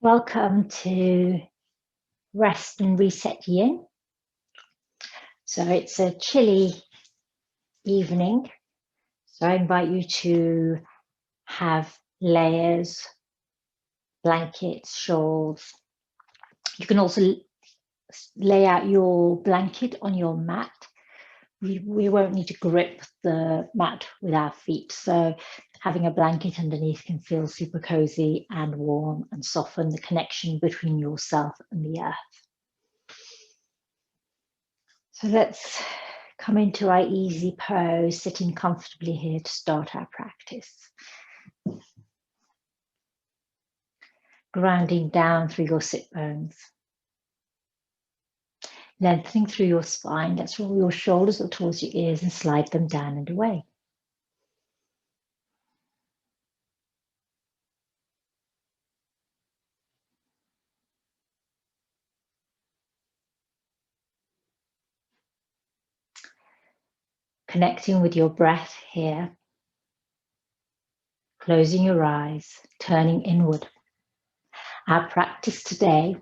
Welcome to Rest and Reset Yin. So it's a chilly evening. So I invite you to have layers, blankets, shawls. You can also lay out your blanket on your mat. We won't need to grip the mat with our feet. So having a blanket underneath can feel super cozy and warm and soften the connection between yourself and the earth. So let's come into our easy pose, sitting comfortably here to start our practice. Grounding down through your sit bones. Lengthening through your spine. Let's roll your shoulders up towards your ears and slide them down and away. Connecting with your breath here. Closing your eyes, turning inward. Our practice today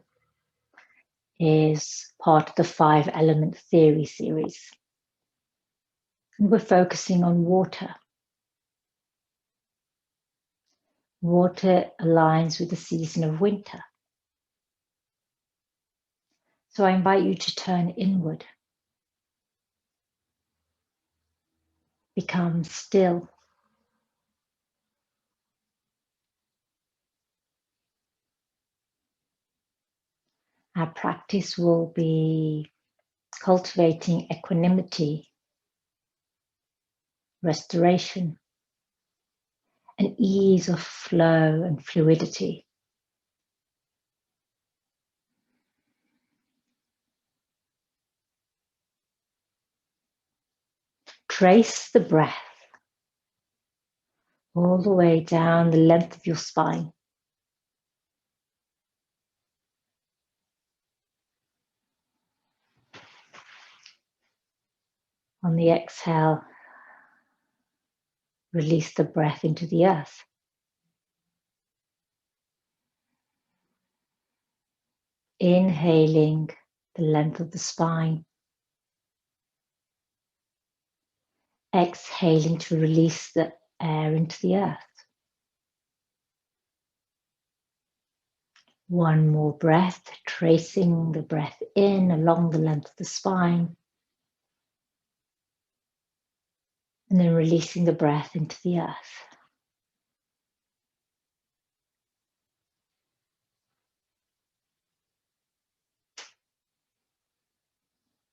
is part of the 5 element theory series. And we're focusing on water. Water aligns with the season of winter. So I invite you to turn inward. Become still. Our practice will be cultivating equanimity, restoration, an ease of flow and fluidity. Trace the breath all the way down the length of your spine. On the exhale, release the breath into the earth. Inhaling the length of the spine. Exhaling to release the air into the earth. One more breath, tracing the breath in along the length of the spine. And then releasing the breath into the earth.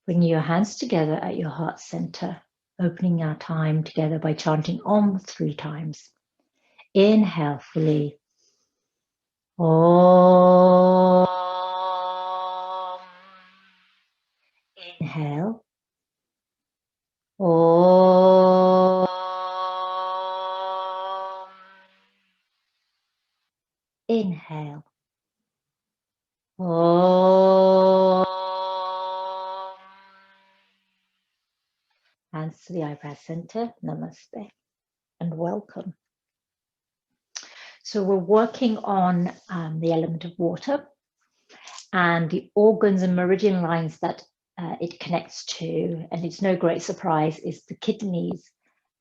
Bring your hands together at your heart center, opening our time together by chanting Om 3 times. Inhale fully. Om. Inhale. Om. Inhale. Om. Hands to the eyebrow center. Namaste and welcome. So we're working on the element of water and the organs and meridian lines that it connects to, and it's no great surprise, is the kidneys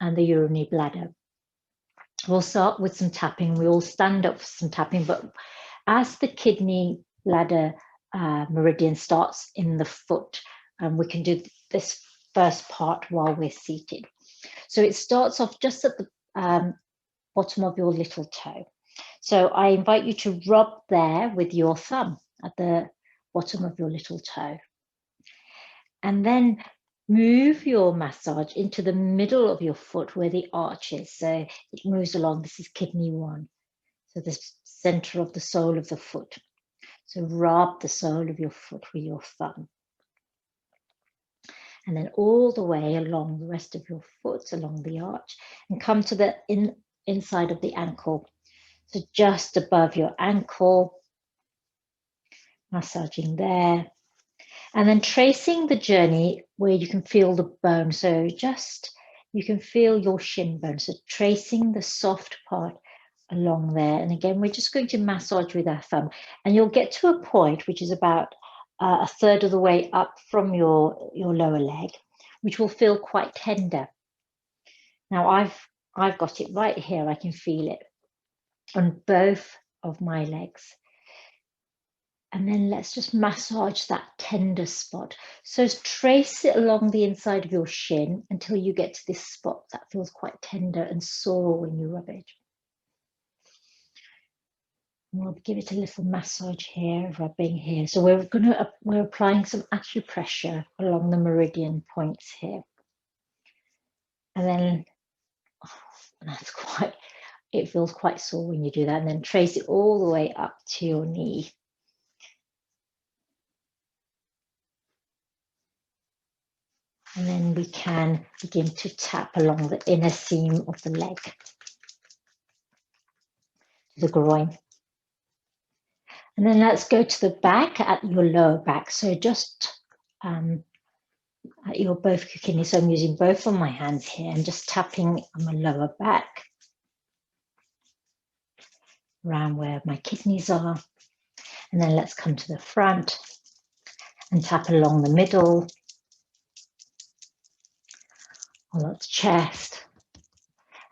and the urinary bladder. We'll start with some tapping. We all stand up for some tapping, but as the kidney bladder meridian starts in the foot, we can do this first part while we're seated. So it starts off just at the bottom of your little toe. So I invite you to rub there with your thumb at the bottom of your little toe. And then move your massage into the middle of your foot where the arch is. So it moves along. This is kidney 1. So the center of the sole of the foot. So rub the sole of your foot with your thumb. And then all the way along the rest of your foot, along the arch, and come to the inside of the ankle. So just above your ankle, massaging there. And then tracing the journey where you can feel the bone. So just, you can feel your shin bone. So tracing the soft part along there. And again, we're just going to massage with our thumb, and you'll get to a point which is about a third of the way up from your lower leg, which will feel quite tender. Now I've got it right here. I can feel it on both of my legs. And then let's just massage that tender spot. So trace it along the inside of your shin until you get to this spot that feels quite tender and sore when you rub it. We'll give it a little massage here, rubbing here. So we're applying some acupressure along the meridian points here. And then it feels quite sore when you do that. And then trace it all the way up to your knee. And then we can begin to tap along the inner seam of the leg, the groin. And then let's go to the back, at your lower back. So just at your both kidneys. So I'm using both of my hands here and just tapping on my lower back, around where my kidneys are. And then let's come to the front and tap along the middle, along the chest,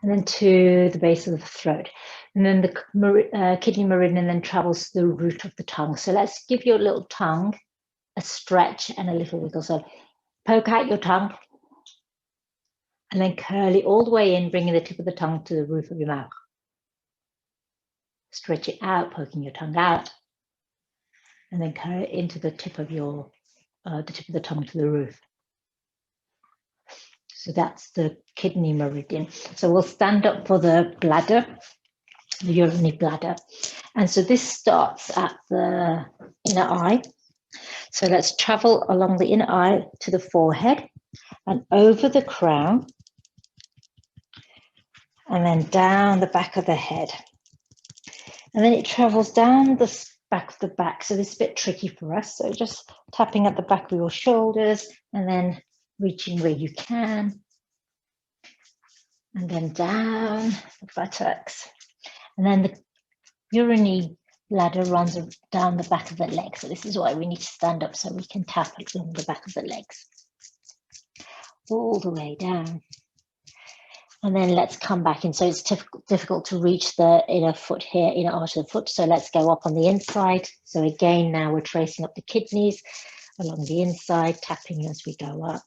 and then to the base of the throat. And then the kidney meridian then travels to the root of the tongue. So let's give your little tongue a stretch and a little wiggle. So poke out your tongue and then curl it all the way in, bringing the tip of the tongue to the roof of your mouth. Stretch it out, poking your tongue out, and then curl it into the tip of the tongue to the roof. So that's the kidney meridian. So we'll stand up for the bladder, the urinary bladder. And so this starts at the inner eye. So let's travel along the inner eye to the forehead and over the crown, and then down the back of the head. And then it travels down the back of the back. So this is a bit tricky for us. So just tapping at the back of your shoulders and then reaching where you can. And then down the buttocks. And then the urinary bladder runs down the back of the leg. So this is why we need to stand up, so we can tap along the back of the legs. All the way down. And then let's come back in. So it's difficult to reach the inner foot here, inner arch of the foot. So let's go up on the inside. So again, now we're tracing up the kidneys along the inside, tapping as we go up.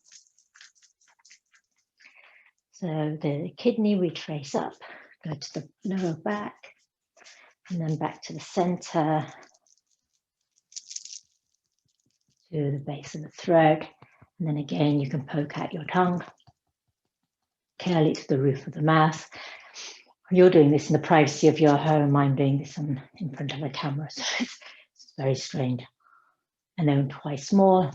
So the kidney we trace up, go to the lower back, and then back to the center, to the base of the throat. And then again, you can poke out your tongue, curl it to the roof of the mouth. You're doing this in the privacy of your home. I'm doing this in front of a camera, so it's very strange. And then twice more.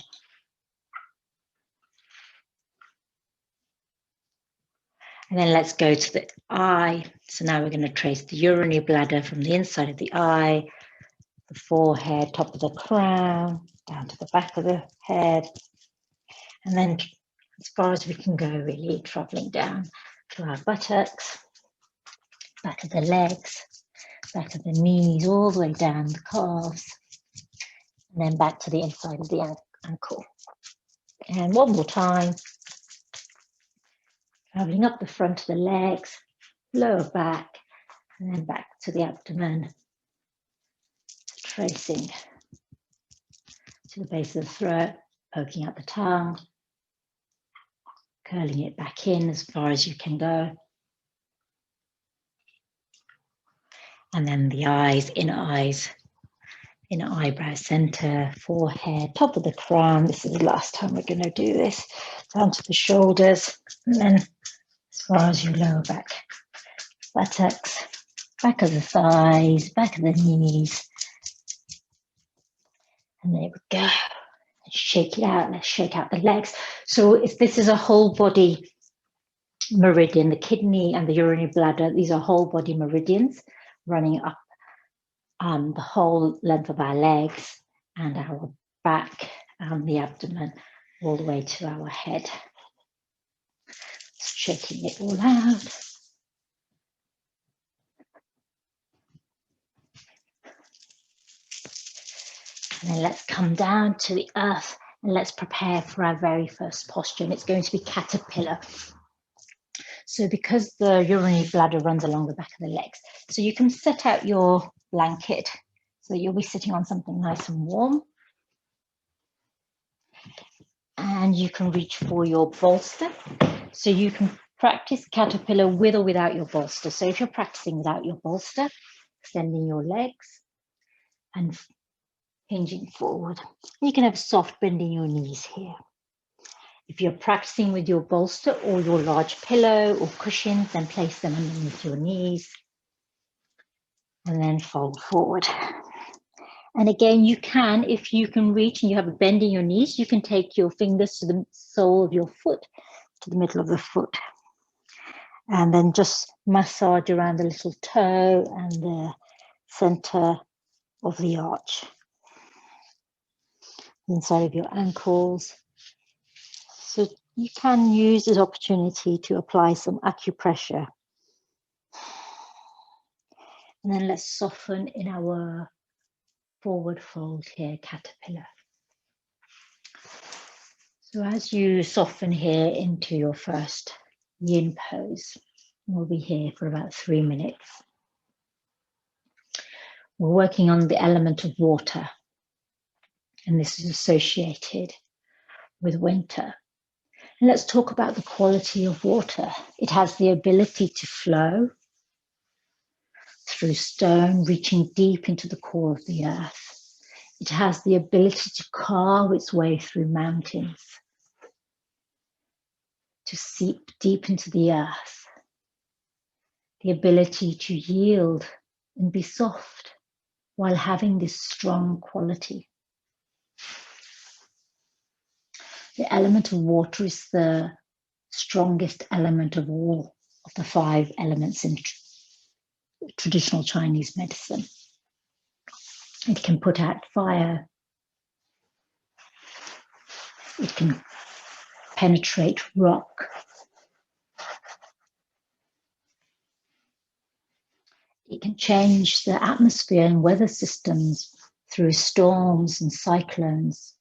And then let's go to the eye. So now we're going to trace the urinary bladder from the inside of the eye, the forehead, top of the crown, down to the back of the head. And then as far as we can go, really traveling down to our buttocks, back of the legs, back of the knees, all the way down the calves, and then back to the inside of the ankle. And one more time, traveling up the front of the legs, lower back, and then back to the abdomen, tracing to the base of the throat, poking out the tongue, curling it back in as far as you can go. And then the eyes, inner eyebrow center, forehead, top of the crown. This is the last time we're going to do this. Down to the shoulders, and then as far as your lower back, buttocks, back of the thighs, back of the knees. And there we go. Shake it out. Let's shake out the legs. So if this is a whole body meridian, the kidney and the urinary bladder, these are whole body meridians running up the whole length of our legs and our back and the abdomen all the way to our head. Shaking it all out. And then let's come down to the earth and let's prepare for our very first posture. And it's going to be caterpillar. So because the urinary bladder runs along the back of the legs, so you can set out your blanket. So you'll be sitting on something nice and warm. And you can reach for your bolster. So you can practice caterpillar with or without your bolster. So if you're practicing without your bolster, extending your legs and hinging forward. You can have soft bending your knees here. If you're practicing with your bolster or your large pillow or cushions, then place them underneath your knees and then fold forward. And again, you can, if you can reach and you have a bend in your knees, you can take your fingers to the sole of your foot, to the middle of the foot. And then just massage around the little toe and the center of the arch. Inside of your ankles. So you can use this opportunity to apply some acupressure. And then let's soften in our forward fold here, caterpillar. So as you soften here into your first yin pose, we'll be here for about 3 minutes. We're working on the element of water, and this is associated with winter. And let's talk about the quality of water. It has the ability to flow through stone, reaching deep into the core of the earth. It has the ability to carve its way through mountains, to seep deep into the earth. The ability to yield and be soft while having this strong quality. The element of water is the strongest element of all of the 5 elements in traditional Chinese medicine. It can put out fire. It can penetrate rock. It can change the atmosphere and weather systems through storms and cyclones.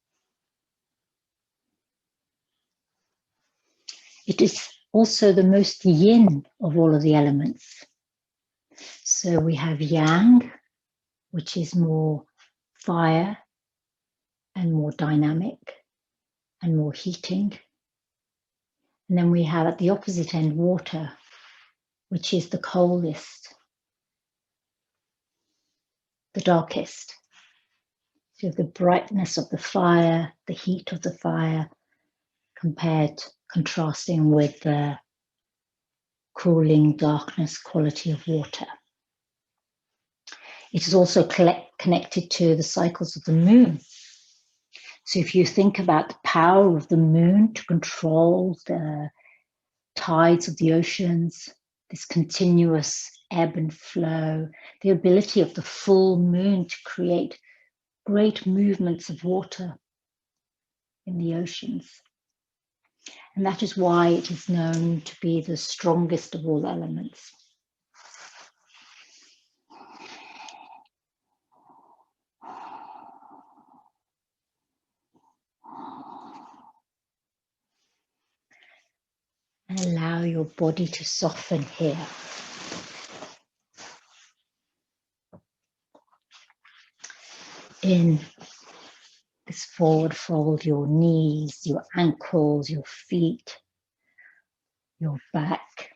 It is also the most yin of all of the elements. So we have yang, which is more fire and more dynamic and more heating. And then we have at the opposite end water, which is the coldest, the darkest. So the brightness of the fire, the heat of the fire, contrasting with the cooling darkness quality of water. It is also connected to the cycles of the moon. So if you think about the power of the moon to control the tides of the oceans, this continuous ebb and flow, the ability of the full moon to create great movements of water in the oceans. And that is why it is known to be the strongest of all elements. And allow your body to soften here. In this forward fold, your knees, your ankles, your feet, your back.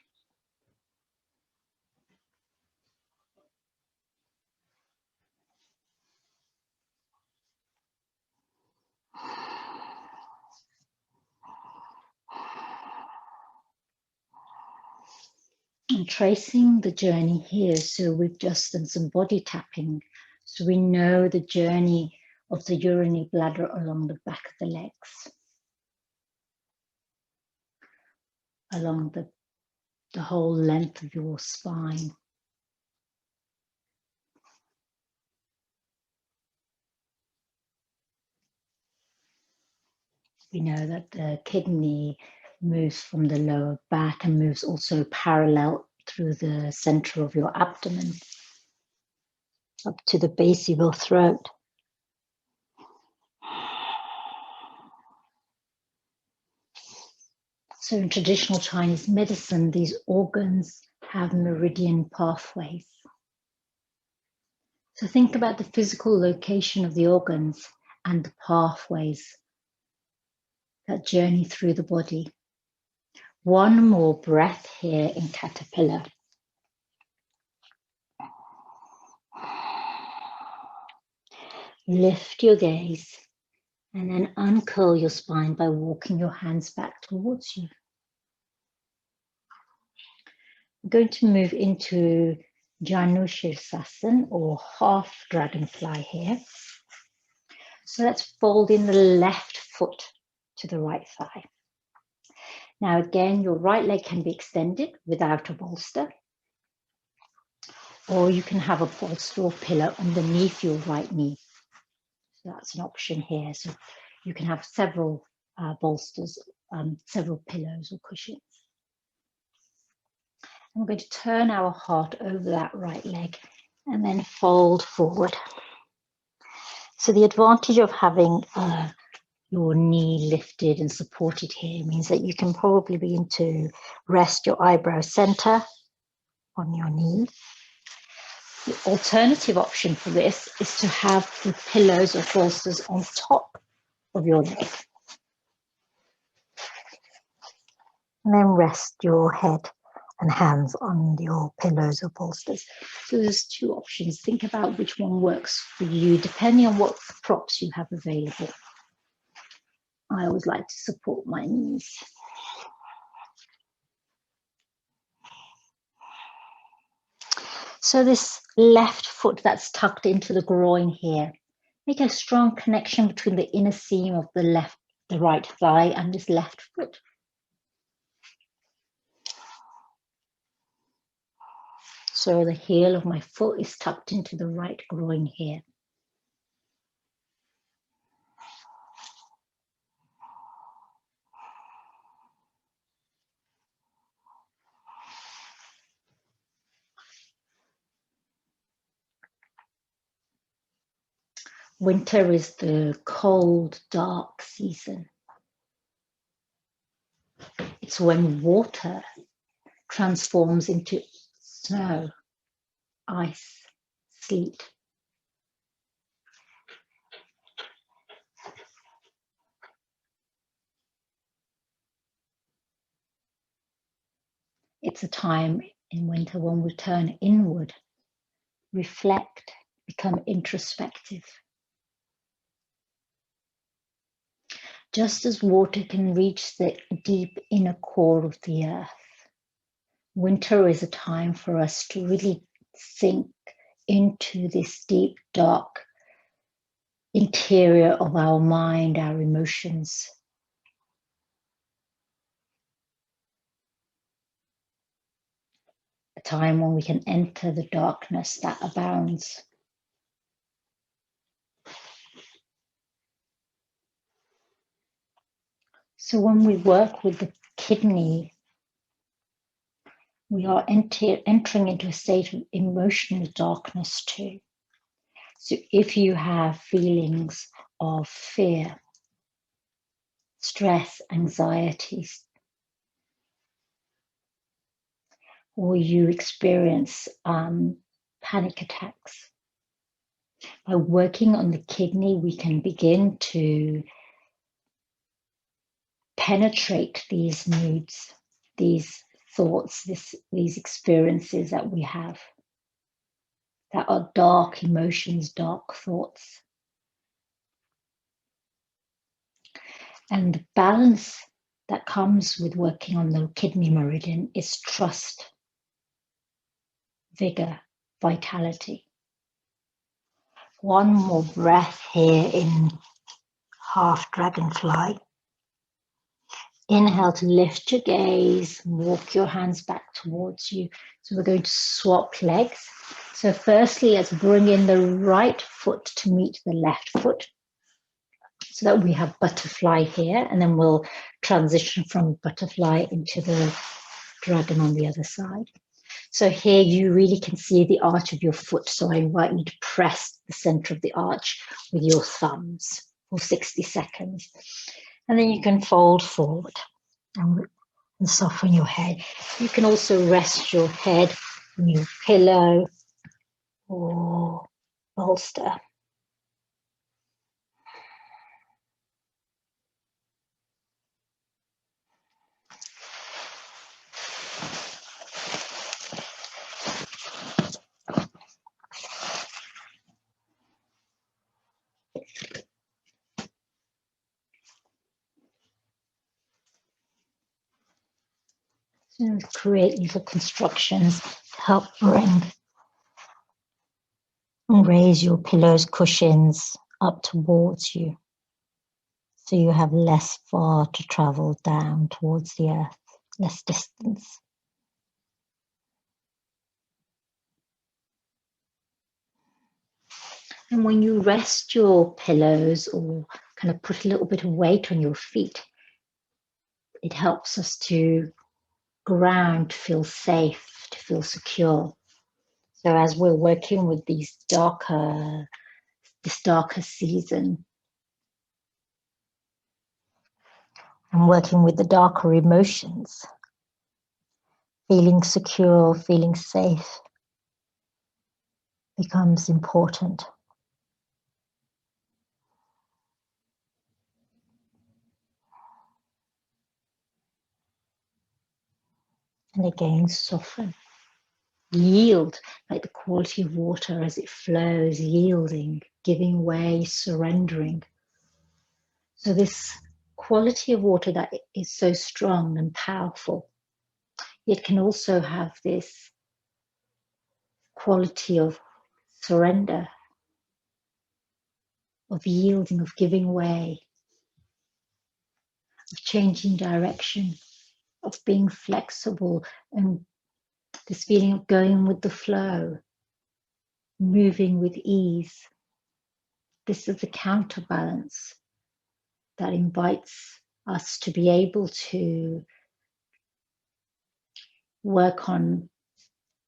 And tracing the journey here, so we've just done some body tapping, so we know the journey of the urinary bladder along the back of the legs, along the whole length of your spine. We know that the kidney moves from the lower back and moves also parallel through the center of your abdomen up to the base of your throat. So in traditional Chinese medicine, these organs have meridian pathways. So think about the physical location of the organs and the pathways that journey through the body. One more breath here in caterpillar. Lift your gaze and then uncurl your spine by walking your hands back towards you. I'm going to move into Janushirsasan or half dragonfly here. So let's fold in the left foot to the right thigh. Now again, your right leg can be extended without a bolster, or you can have a bolster or pillow underneath your right knee. So that's an option here. So you can have several bolsters, several pillows or cushions. And we're going to turn our heart over that right leg and then fold forward. So the advantage of having your knee lifted and supported here means that you can probably begin to rest your eyebrow center on your knee. The alternative option for this is to have the pillows or bolsters on top of your leg. And then rest your head and hands on your pillows or bolsters. So there's two options. Think about which one works for you, depending on what props you have available. I always like to support my knees. So this left foot that's tucked into the groin here, make a strong connection between the inner seam of the right thigh and this left foot. So the heel of my foot is tucked into the right groin here. Winter is the cold, dark season. It's when water transforms into snow, ice, sleet. It's a time in winter when we turn inward, reflect, become introspective. Just as water can reach the deep inner core of the earth, winter is a time for us to really sink into this deep, dark interior of our mind, our emotions. A time when we can enter the darkness that abounds. So when we work with the kidney, we are entering into a state of emotional darkness too. So if you have feelings of fear, stress, anxieties, or you experience panic attacks, by working on the kidney, we can begin to penetrate these moods, these thoughts, these experiences that we have that are dark emotions, dark thoughts. And the balance that comes with working on the kidney meridian is trust, vigor, vitality. One more breath here in half dragonfly. Inhale to lift your gaze, walk your hands back towards you. So we're going to swap legs. So firstly, let's bring in the right foot to meet the left foot so that we have butterfly here, and then we'll transition from butterfly into the dragon on the other side. So here you really can see the arch of your foot. So I invite you to press the center of the arch with your thumbs for 60 seconds. And then you can fold forward. And and soften your head. You can also rest your head on your pillow or bolster. So create little constructions to help bring and raise your pillows, cushions up towards you, so you have less far to travel down towards the earth, less distance. And when you rest your pillows or kind of put a little bit of weight on your feet, it helps us to ground, to feel safe, to feel secure. So as we're working with this darker season, and working with the darker emotions, feeling secure, feeling safe becomes important. And again, soften, yield, like the quality of water as it flows, yielding, giving way, surrendering. So this quality of water that is so strong and powerful, it can also have this quality of surrender, of yielding, of giving way, of changing direction, of being flexible, and this feeling of going with the flow, moving with ease. This is the counterbalance that invites us to be able to work on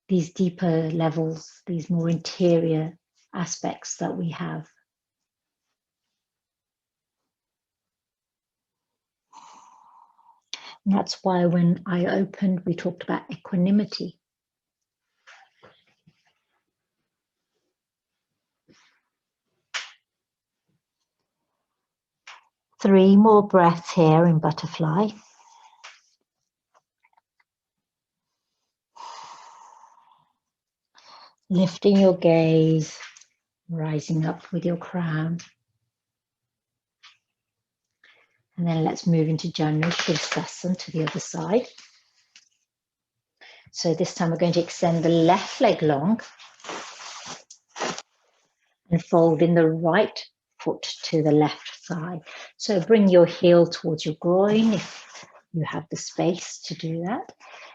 these deeper levels, these more interior aspects that we have. And that's why when I opened, we talked about equanimity. Three more breaths here in butterfly. Lifting your gaze, rising up with your crown. And then let's move into Janu Sirsasana to the other side. So this time we're going to extend the left leg long and fold in the right foot to the left side. So bring your heel towards your groin if you have the space to do that.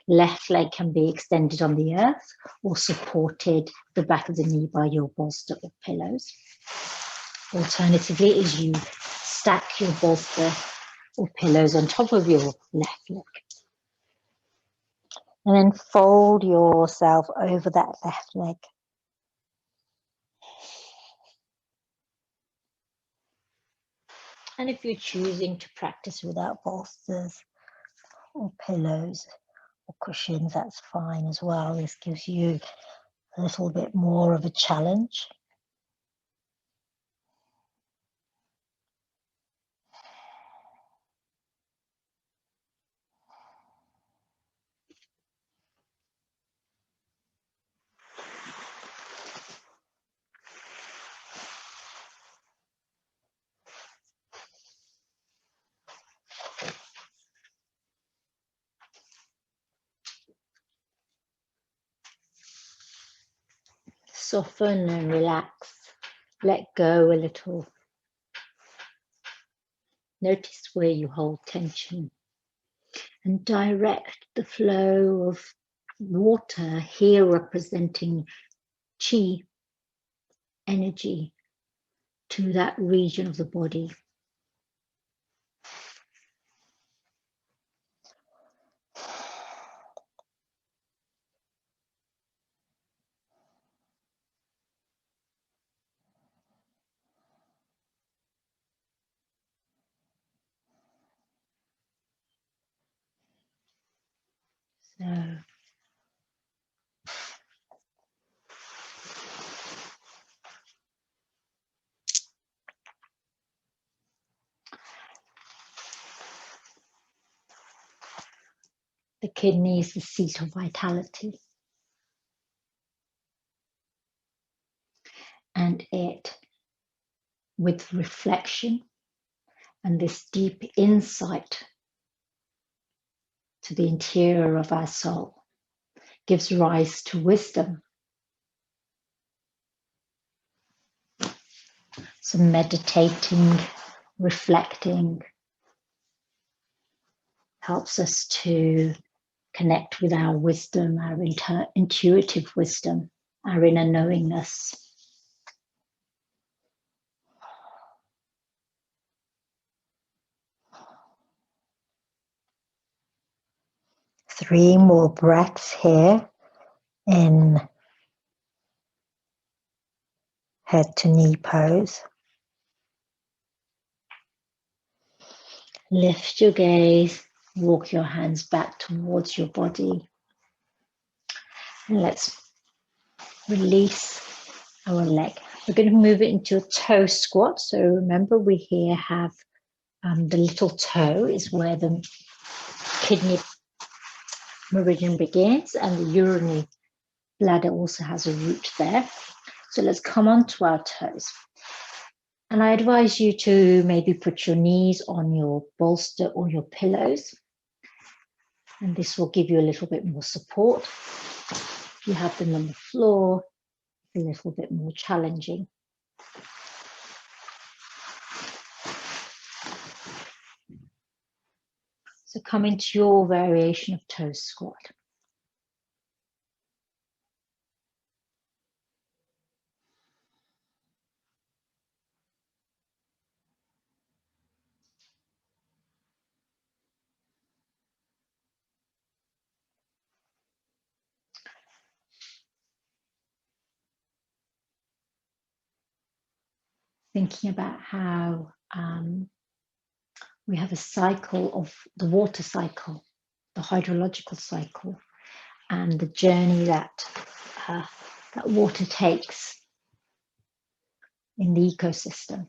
Left leg can be extended on the earth or supported the back of the knee by your bolster or pillows. Alternatively, is you stack your bolster or pillows on top of your left leg. And then fold yourself over that left leg. And if you're choosing to practice without bolsters or pillows or cushions, that's fine as well. This gives you a little bit more of a challenge. Soften and relax. Let go a little. Notice where you hold tension and direct the flow of water, here representing chi, energy, to that region of the body. So the kidney is the seat of vitality, and it, with reflection and this deep insight to the interior of our soul, gives rise to wisdom. So meditating, reflecting, helps us to connect with our wisdom, our intuitive wisdom, our inner knowingness. Three more breaths here in head to knee pose. Lift your gaze, walk your hands back towards your body. And let's release our leg. We're going to move it into a toe squat. So remember, we here have the little toe is where the kidney meridian begins, and the urinary bladder also has a root there. So let's come onto our toes. And I advise you to maybe put your knees on your bolster or your pillows. And this will give you a little bit more support. If you have them on the floor, it's a little bit more challenging. So come into your variation of toe squat. Thinking about how we have a cycle of the water cycle, the hydrological cycle, and the journey that that water takes in the ecosystem.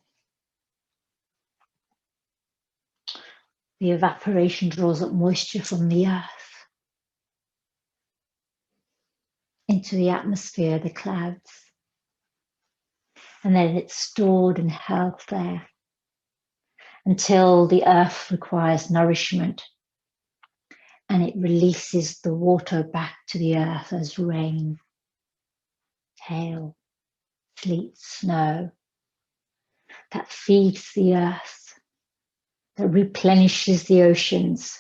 The evaporation draws up moisture from the earth into the atmosphere, the clouds, and then it's stored and held there until the earth requires nourishment, and it releases the water back to the earth as rain, hail, sleet, snow, that feeds the earth, that replenishes the oceans.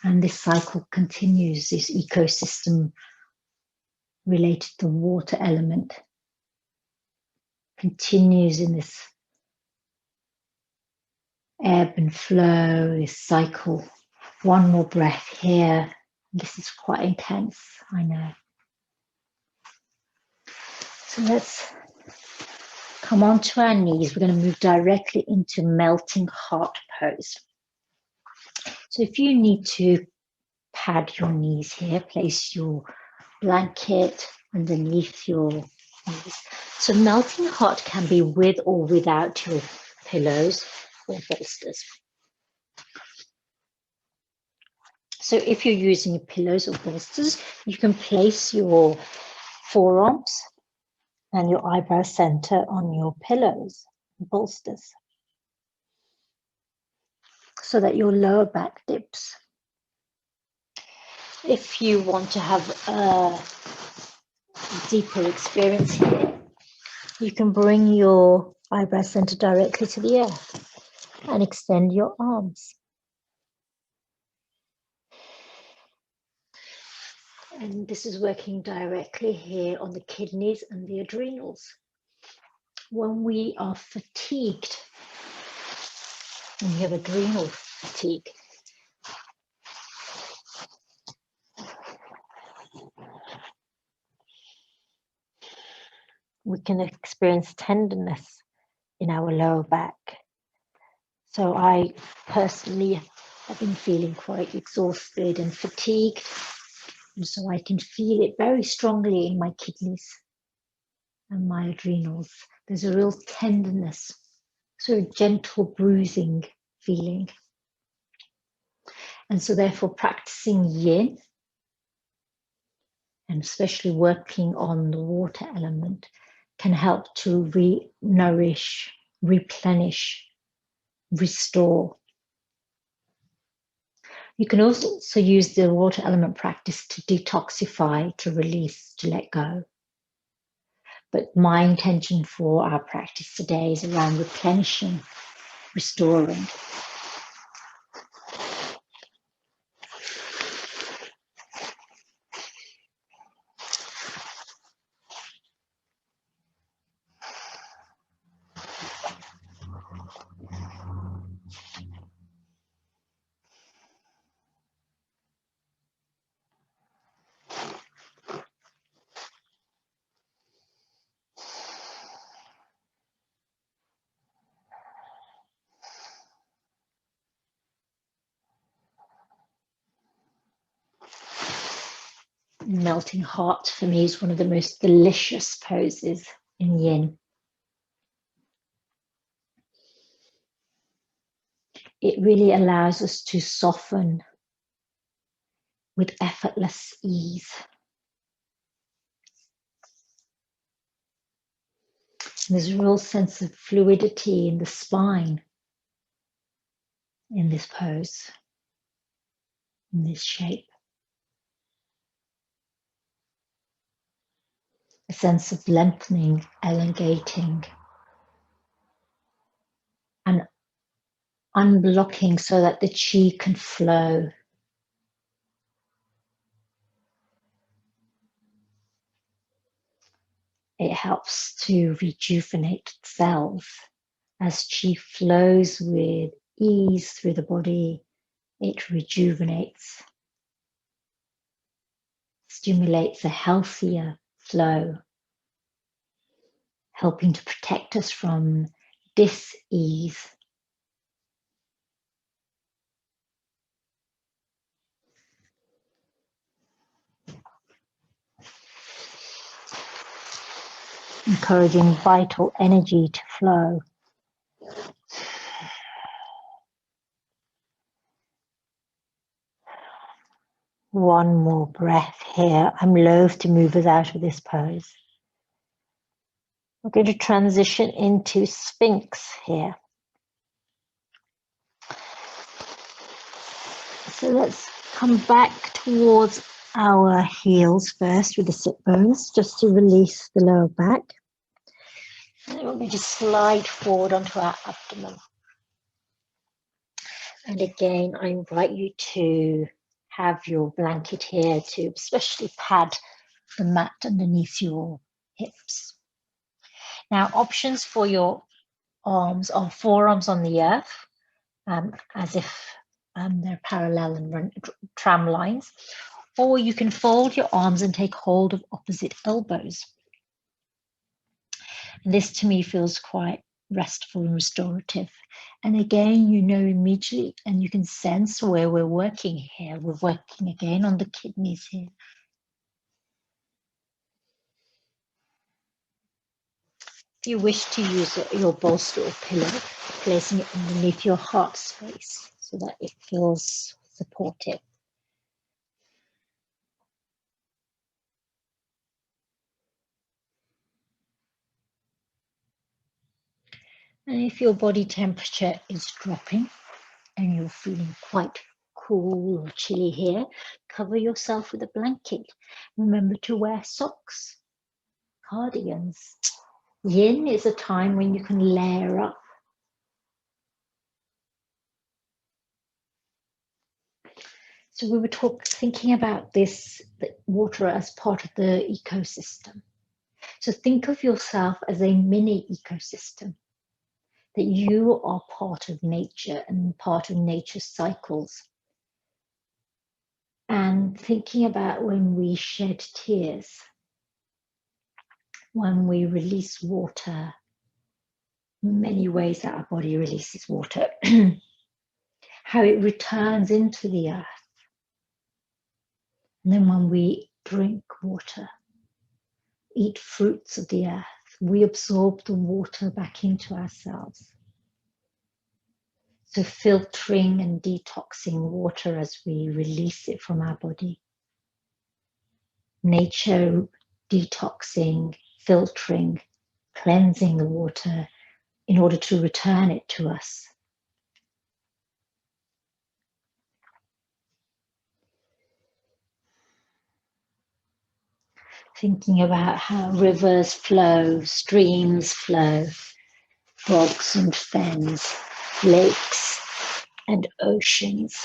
And this cycle continues, this ecosystem related to the water element continues in this ebb and flow, this cycle. One more breath here. This is quite intense, I know. So let's come onto our knees. We're going to move directly into melting heart pose. So if you need to pad your knees here, place your blanket underneath your knees. So melting heart can be with or without your pillows or bolsters. So if you're using your pillows or bolsters, you can place your forearms and your eyebrow center on your pillows and bolsters so that your lower back dips. If you want to have a deeper experience here, you can bring your eyebrow center directly to the earth and extend your arms. And this is working directly here on the kidneys and the adrenals. When we are fatigued, when we have adrenal fatigue, we can experience tenderness in our lower back. So I personally I've been feeling quite exhausted and fatigued, and so I can feel it very strongly in my kidneys and my adrenals. There's a real tenderness, sort of gentle bruising feeling. And so therefore practicing yin, and especially working on the water element, can help to nourish, replenish, restore. You can also use the water element practice to detoxify, to release, to let go. But my intention for our practice today is around replenishing, restoring. Melting heart for me is one of the most delicious poses in yin. It really allows us to soften with effortless ease. And there's a real sense of fluidity in the spine in this pose, in this shape. A sense of lengthening, elongating, and unblocking so that the chi can flow. It helps to rejuvenate cells as chi flows with ease through the body. It rejuvenates, stimulates a healthier flow, helping to protect us from dis-ease. Encouraging vital energy to flow. One more breath here. I'm loath to move us out of this pose. We're going to transition into Sphinx here. So let's come back towards our heels first with the sit bones, just to release the lower back. And then we're going to slide forward onto our abdomen. And again, I invite you to have your blanket here to especially pad the mat underneath your hips. Now, options for your arms are forearms on the earth, as if they're parallel and tram lines, or you can fold your arms and take hold of opposite elbows. And this to me feels quite restful and restorative. And again, you know immediately, and you can sense where we're working here. We're working again on the kidneys here. If you wish to use your bolster or pillow, placing it underneath your heart space so that it feels supportive. And if your body temperature is dropping and you're feeling quite cool or chilly here, cover yourself with a blanket. Remember to wear socks, cardigans. Yin is a time when you can layer up. So we were thinking about this, the water as part of the ecosystem. So think of yourself as a mini ecosystem, that you are part of nature and part of nature's cycles. And thinking about when we shed tears, when we release water, many ways that our body releases water, how it returns into the earth. And then when we drink water, eat fruits of the earth, we absorb the water back into ourselves. So filtering and detoxing water as we release it from our body. Nature detoxing, filtering, cleansing the water in order to return it to us. Thinking about how rivers flow, streams flow, bogs and fens, lakes and oceans.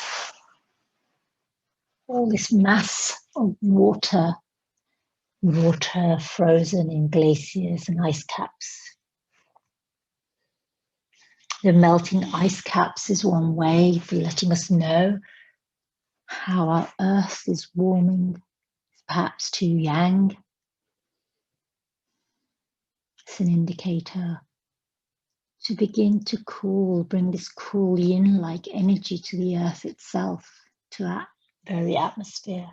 All this mass of water frozen in glaciers and ice caps. The melting ice caps is one way of letting us know how our earth is warming, perhaps too yang. It's an indicator to begin to cool, bring this cool yin-like energy to the earth itself, to our very atmosphere.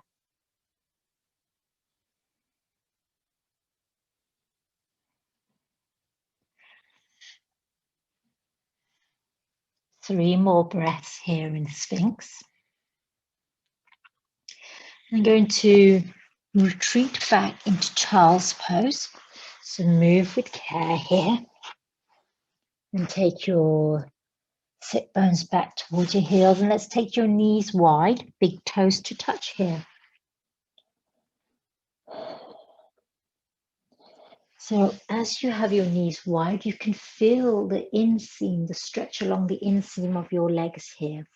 Three more breaths here in Sphinx. I'm going to retreat back into child's pose. So move with care here. And take your sit bones back towards your heels. And let's take your knees wide, big toes to touch here. So as you have your knees wide, you can feel the inseam, the stretch along the inseam of your legs here.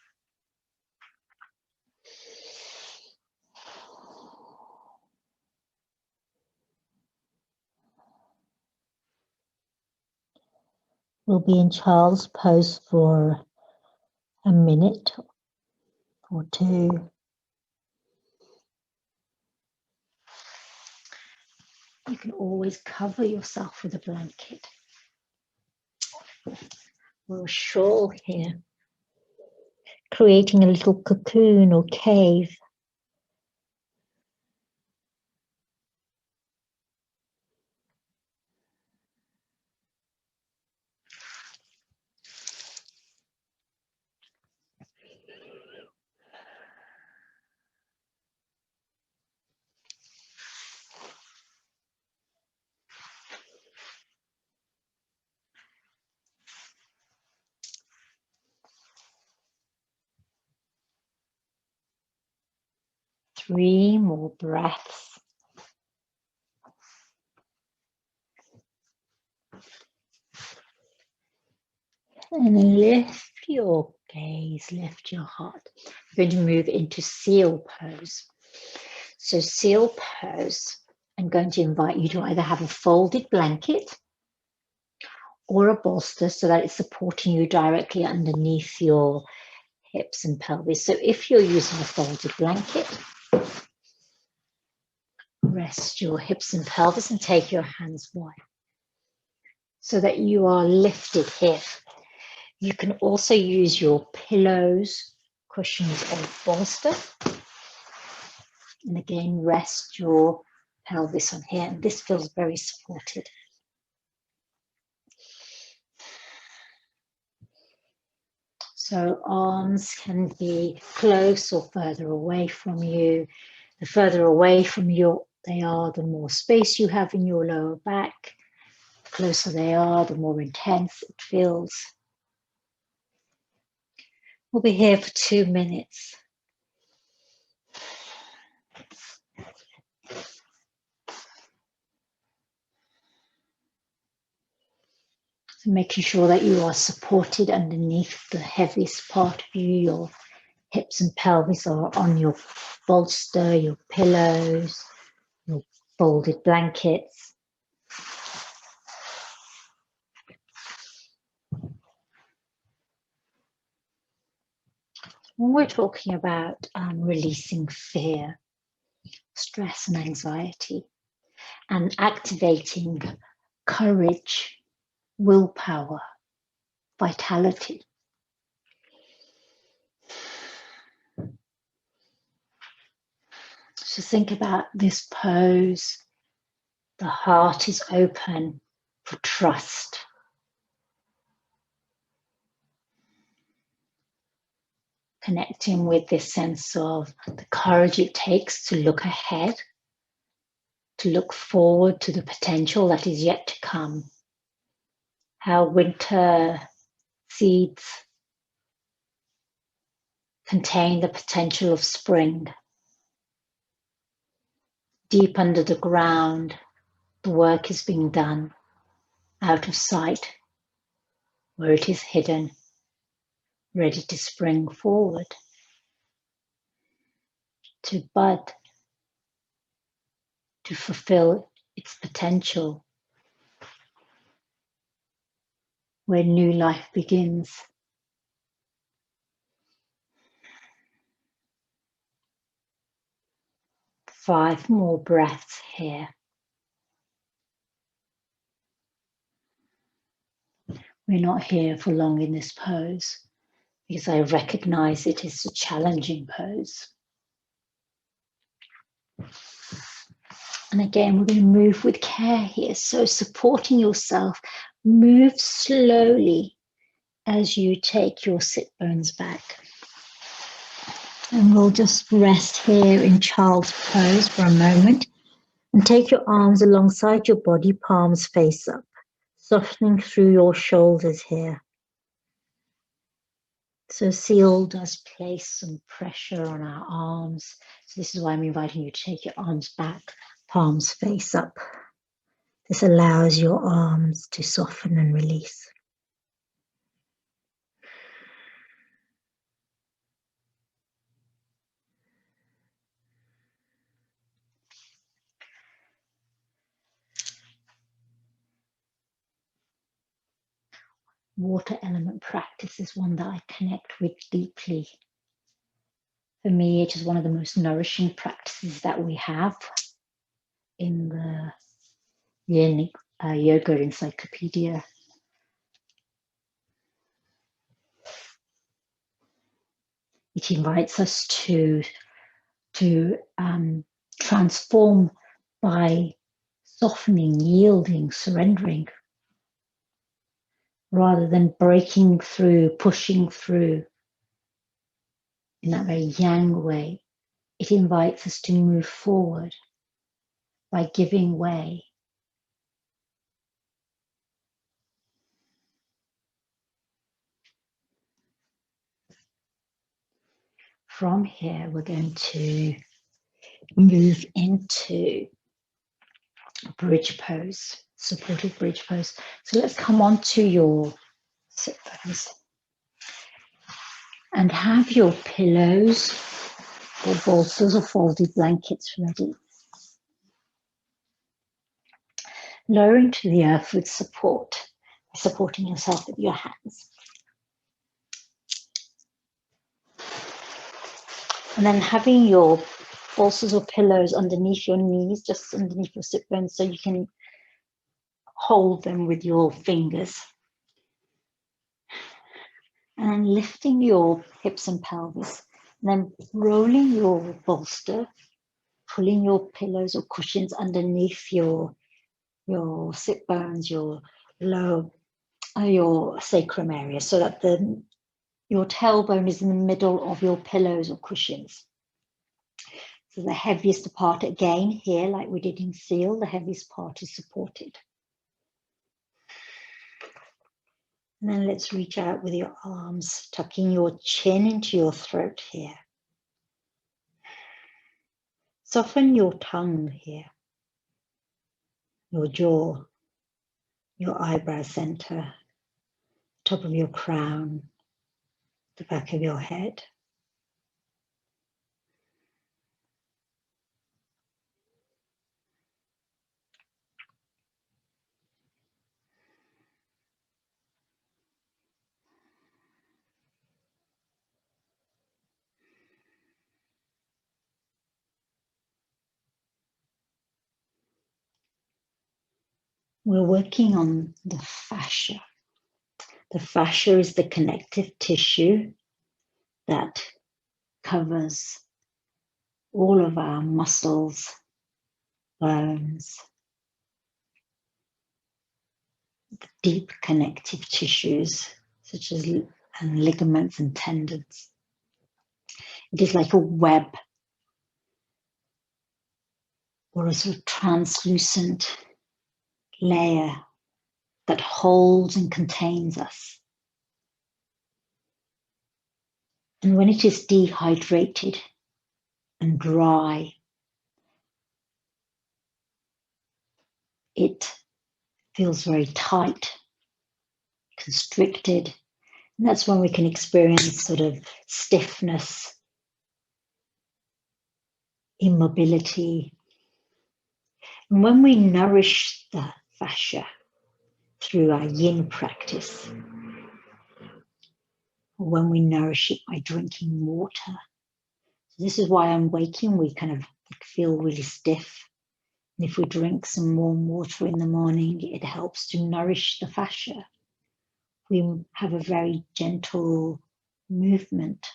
We'll be in child's pose for a minute or two. You can always cover yourself with a blanket or a shawl here, creating a little cocoon or cave. Three more breaths. And lift your gaze, lift your heart. We're going to move into seal pose. So seal pose, I'm going to invite you to either have a folded blanket or a bolster so that it's supporting you directly underneath your hips and pelvis. So if you're using a folded blanket, rest your hips and pelvis and take your hands wide so that you are lifted here. You can also use your pillows, cushions, or bolster. And again, rest your pelvis on here. And this feels very supported. So arms can be close or further away from you. The further away from you they are, the more space you have in your lower back. The closer they are, the more intense it feels. We'll be here for 2 minutes. So making sure that you are supported underneath the heaviest part of you. Your hips and pelvis are on your bolster, your pillows, your folded blankets. When we're talking about releasing fear, stress and anxiety, and activating courage, willpower, vitality, So think about this pose. The heart is open for trust. Connecting with this sense of the courage it takes to look ahead, to look forward to the potential that is yet to come. How winter seeds contain the potential of spring. Deep under the ground, the work is being done, out of sight, where it is hidden, ready to spring forward, to bud, to fulfill its potential, where new life begins. Five more breaths here. We're not here for long in this pose because I recognize it is a challenging pose. And again, we're going to move with care here. So supporting yourself, move slowly as you take your sit bones back. And we'll just rest here in child's pose for a moment and take your arms alongside your body, palms face up, softening through your shoulders here. So Seal does place some pressure on our arms. So this is why I'm inviting you to take your arms back, palms face up. This allows your arms to soften and release. Water element practice is one that I connect with deeply. For me, it is one of the most nourishing practices that we have in the yoga encyclopedia. It invites us to transform by softening, yielding, surrendering, rather than breaking through, pushing through in that very yang way. It invites us to move forward by giving way. From here, we're going to move into bridge pose, supported bridge pose. So let's come on to your sit bones and have your pillows or bolsters or folded blankets ready. Lowering to the earth with support, supporting yourself with your hands. And then having your bolsters or pillows underneath your knees, just underneath your sit bones, so you can hold them with your fingers. And then lifting your hips and pelvis, and then rolling your bolster, pulling your pillows or cushions underneath your sit bones, your sacrum area, so that your tailbone is in the middle of your pillows or cushions. So the heaviest part, again here, like we did in Seal, the heaviest part is supported. And then let's reach out with your arms, tucking your chin into your throat here. Soften your tongue here, your jaw, your eyebrow center, top of your crown, the back of your head. We're working on the fascia. The fascia is the connective tissue that covers all of our muscles, bones, deep connective tissues, such as ligaments and tendons. It is like a web or a sort of translucent layer that holds and contains us. And when it is dehydrated and dry, it feels very tight, constricted. And that's when we can experience sort of stiffness, immobility. And when we nourish the fascia through our yin practice, or when we nourish it by drinking water, so this is why on waking we kind of feel really stiff. And if we drink some warm water in the morning, it helps to nourish the fascia. We have a very gentle movement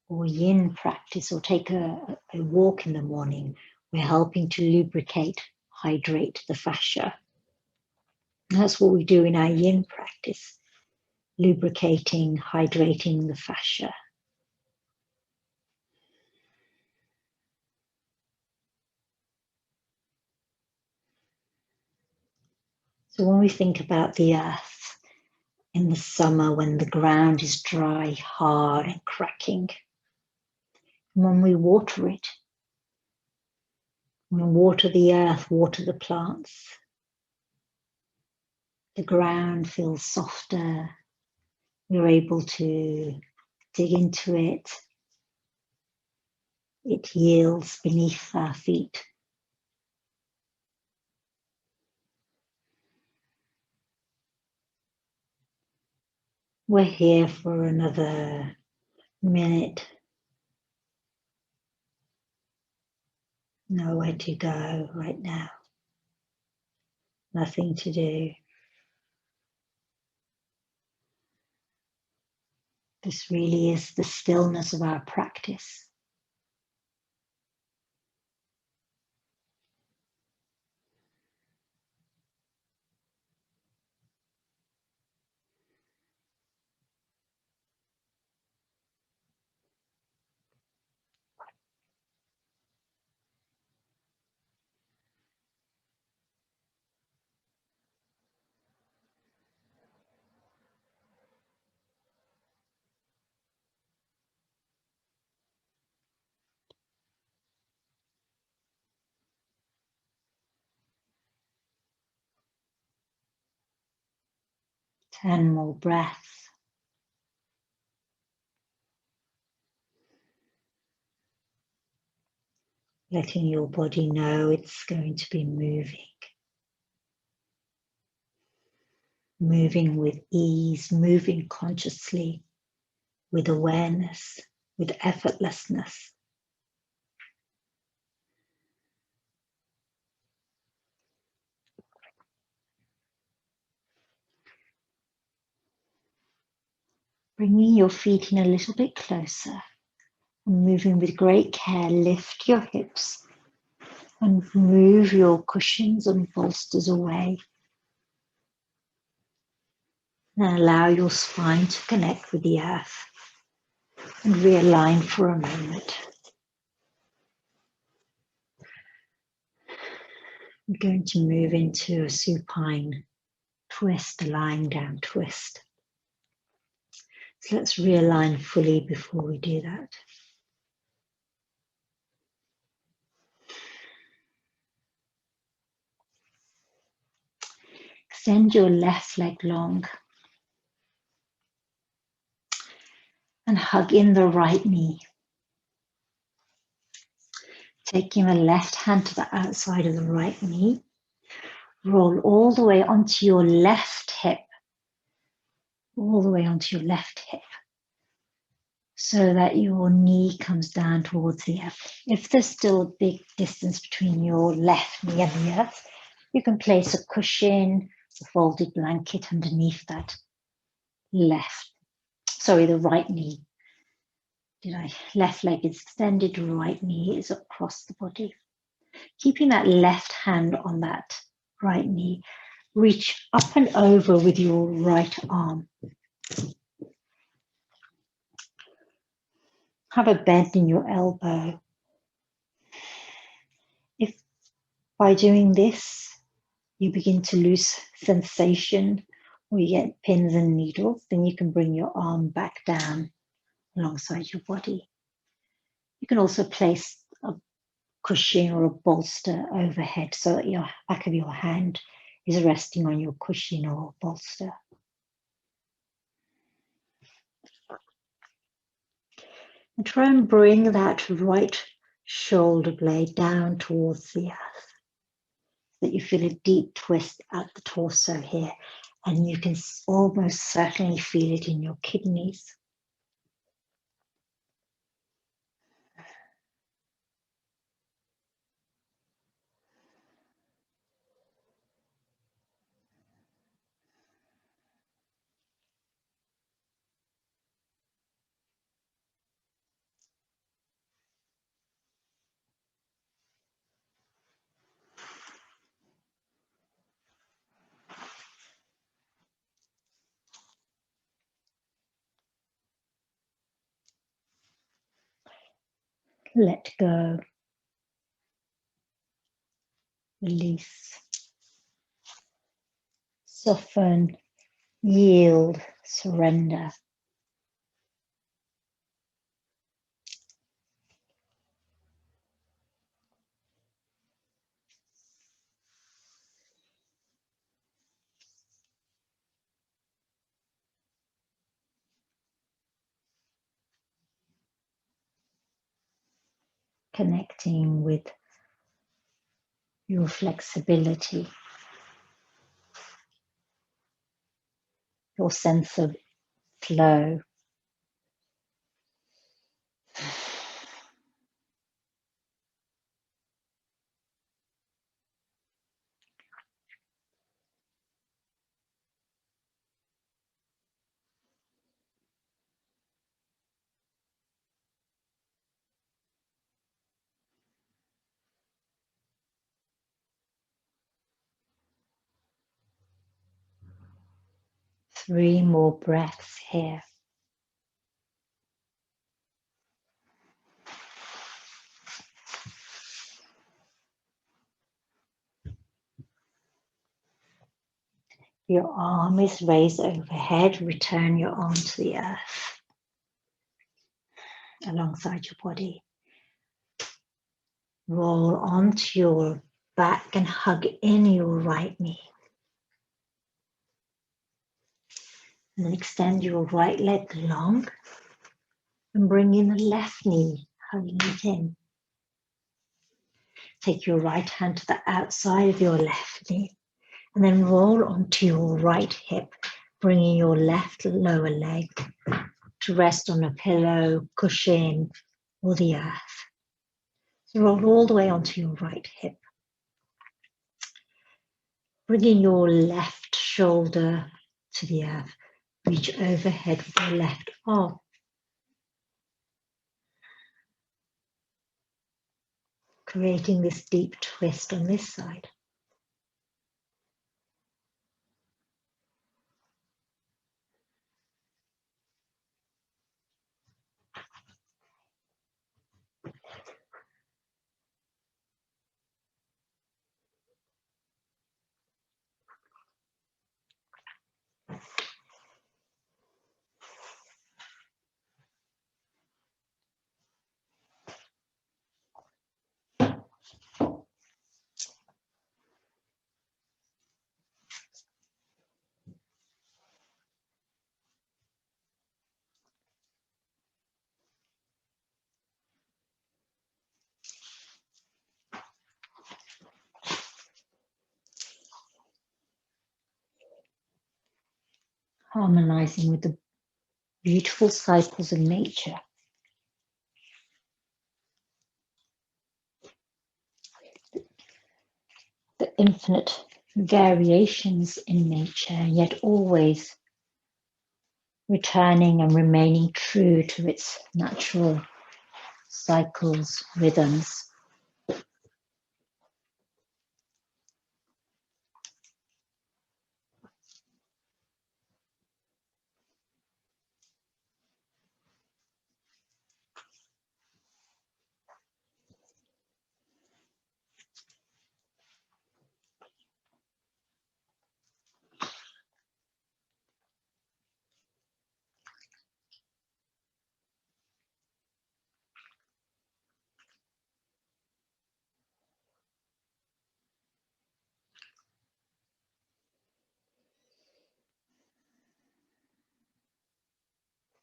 or yin practice, or take a walk in the morning, we're helping to lubricate, hydrate the fascia. And that's what we do in our yin practice, lubricating, hydrating the fascia. So when we think about the earth in the summer, when the ground is dry, hard and cracking, when we water it, when we water the earth, water the plants, the ground feels softer. We're able to dig into it. It yields beneath our feet. We're here for another minute. Nowhere to go right now. Nothing to do. This really is the stillness of our practice. Ten more breaths. Letting your body know it's going to be moving. Moving with ease, moving consciously, with awareness, with effortlessness. Bringing your feet in a little bit closer and moving with great care, lift your hips and move your cushions and bolsters away. And allow your spine to connect with the earth and realign for a moment. We're going to move into a supine twist, a lying down twist. So let's realign fully before we do that. Extend your left leg long and hug in the right knee. Taking the left hand to the outside of the right knee, roll all the way onto your left hip, all the way onto your left hip, so that your knee comes down towards the earth. If there's still a big distance between your left knee and the earth, you can place a cushion, a folded blanket underneath that the right knee, Left leg is extended, right knee is across the body. Keeping that left hand on that right knee, reach up and over with your right arm. Have a bend in your elbow. If by doing this, you begin to lose sensation or you get pins and needles, then you can bring your arm back down alongside your body. You can also place a cushion or a bolster overhead so that your back of your hand is resting on your cushion or bolster. And try and bring that right shoulder blade down towards the earth, so that you feel a deep twist at the torso here, and you can almost certainly feel it in your kidneys. Let go, release, soften, yield, surrender. Connecting with your flexibility, your sense of flow. Three more breaths here. Your arm is raised overhead. Return your arm to the earth alongside your body. Roll onto your back and hug in your right knee. And then extend your right leg long and bring in the left knee, hugging it in. Take your right hand to the outside of your left knee and then roll onto your right hip, bringing your left lower leg to rest on a pillow, cushion, or the earth. So roll all the way onto your right hip. Bringing your left shoulder to the earth. Reach overhead with your left arm. Creating this deep twist on this side. Harmonizing with the beautiful cycles of nature. The infinite variations in nature, yet always returning and remaining true to its natural cycles, rhythms.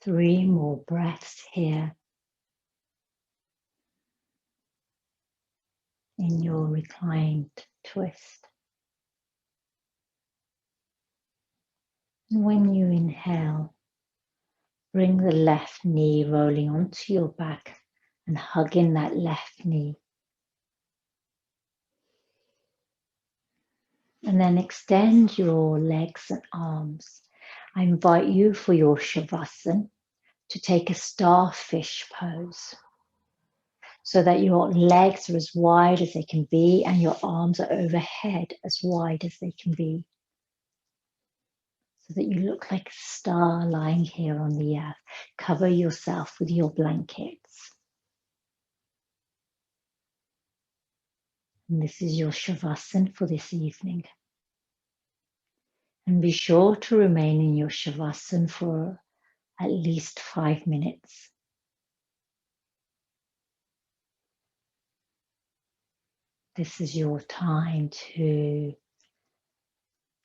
Three more breaths here in your reclined twist. And when you inhale, bring the left knee rolling onto your back and hug in that left knee. And then extend your legs and arms. I invite you for your Shavasana to take a starfish pose so that your legs are as wide as they can be and your arms are overhead as wide as they can be. So that you look like a star lying here on the earth. Cover yourself with your blankets. And this is your Shavasana for this evening. And be sure to remain in your Shavasana for at least 5 minutes. This is your time to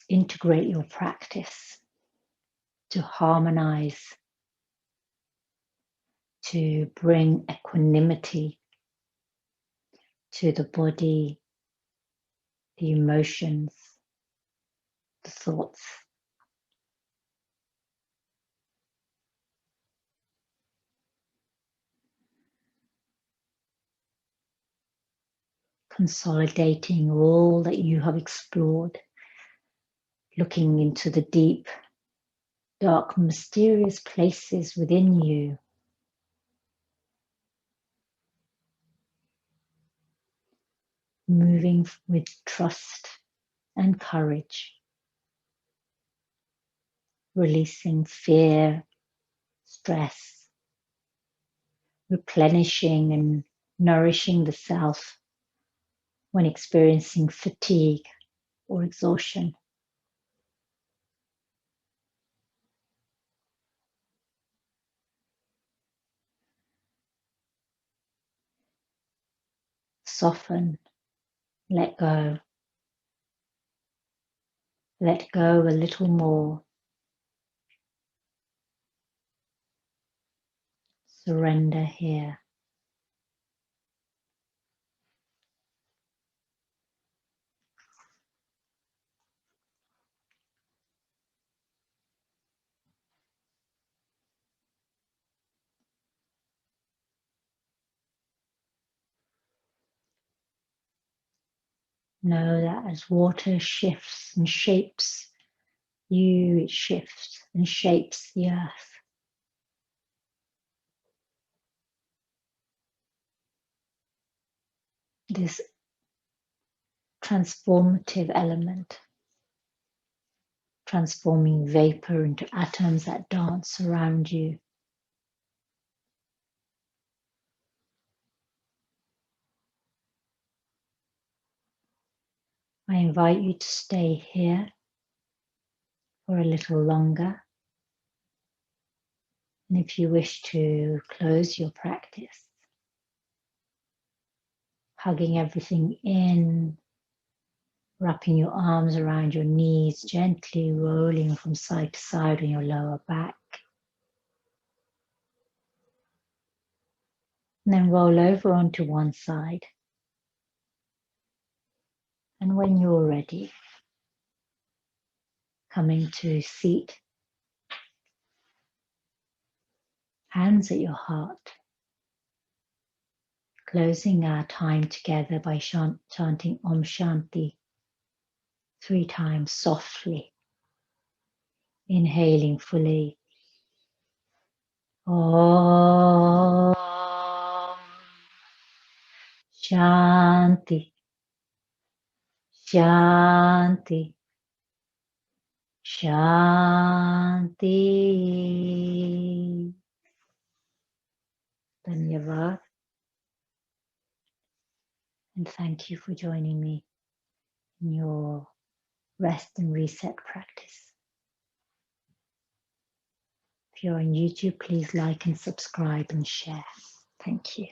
integrate your practice, to harmonize, to bring equanimity to the body, the emotions, the thoughts. Consolidating all that you have explored, looking into the deep, dark, mysterious places within you. Moving with trust and courage, releasing fear, stress, replenishing and nourishing the self when experiencing fatigue or exhaustion. Soften, let go a little more. Surrender here. Know that as water shifts and shapes you, it shifts and shapes the earth. This transformative element, transforming vapor into atoms that dance around you. I invite you to stay here for a little longer. And if you wish to close your practice, hugging everything in, wrapping your arms around your knees, gently rolling from side to side on your lower back. And then roll over onto one side. And when you're ready, coming to seat, hands at your heart, closing our time together by chanting Om Shanti 3 times softly, inhaling fully Om Shanti, Shanti, Shanti. Dhanyavad. And thank you for joining me in your rest and reset practice. If you're on YouTube, please like and subscribe and share. Thank you.